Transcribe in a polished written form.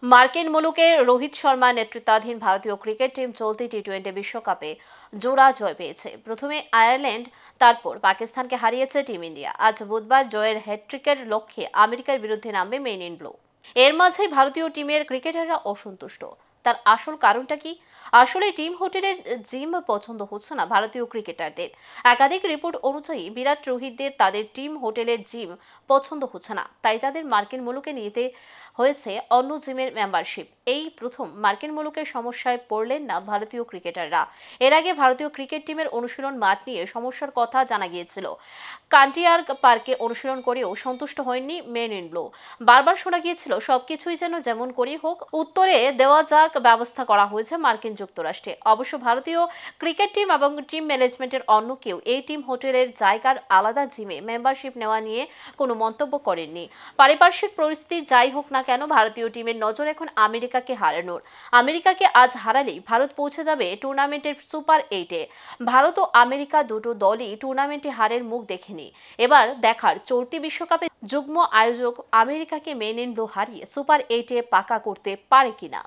মার্কিন মুলুকে রোহিত শর্মা নেতৃত্বাধীন ভারতীয় ক্রিকেট টিম চলতি টি-20 বিশ্বকাপে জোড়া জয় পেয়েছে। প্রথমে আয়ারল্যান্ড, তারপর পাকিস্তানকে হারিয়েছে টিম ইন্ডিয়া। আজ বুধবার জয়ের হ্যাট্রিকের লক্ষ্যে আমেরিকার বিরুদ্ধে নামবে মেন ইন ব্লু। এর মাঝেই ভারতীয় টিমের ক্রিকেটাররা অসন্তুষ্ট। তার আসল কারণটা কি? আসলে টিম হোটেলের জিম পছন্দ হচ্ছে না ভারতীয় ক্রিকেটারদের। একাধিক রিপোর্ট অনুযায়ী বিরাট রোহিতদের তাদের টিম হোটেলের জিম পছন্দ হচ্ছে না, তাই তাদের মার্কিন মুলুকে নিতে হয়েছে অন্য জিমের মেম্বারশিপ। এই প্রথম মার্কিন মুলুকের সমস্যায় পড়লেন না ভারতীয় ক্রিকেটাররা। এর আগে ভারতীয় ক্রিকেট টিমের অনুশীলন মাঠ নিয়ে সমস্যার কথা জানা গিয়েছিল। কান্টিয়ার পার্কে অনুশীলন করেও সন্তুষ্ট হয়নি মেন ইন ব্লু। বারবার শোনা গিয়েছিল সবকিছুই যেন যেমন করেই হোক উত্তরে দেওয়া যাক ব্যবস্থা করা হয়েছে মার্কিন যুক্তরাষ্ট্রে। অবশ্য ভারতীয় ক্রিকেট টিম এবং টিম ম্যানেজমেন্টের অন্য কেউ এই টিম হোটেলের জায়গার আলাদা জিমে মেম্বারশিপ নেওয়া নিয়ে কোনো মন্তব্য করেননি। পারিপার্শ্বিক পরিস্থিতি যাই হোক না কেন, ভারতীয় টিমের নজর এখন আমেরিকাকে হারানোর। আমেরিকাকে আজ হারালেই ভারত পৌঁছে যাবে টুর্নামেন্টের সুপার 8-এ। ভারত ও আমেরিকা দুটো দলই টুর্নামেন্টে হারের মুখ দেখেনি। এবার দেখার চলতি বিশ্বকাপে যুগ্ম আয়োজক আমেরিকাকে মেন ইন ব্লু হারিয়ে সুপার 8-এ পাকা করতে পারে কিনা।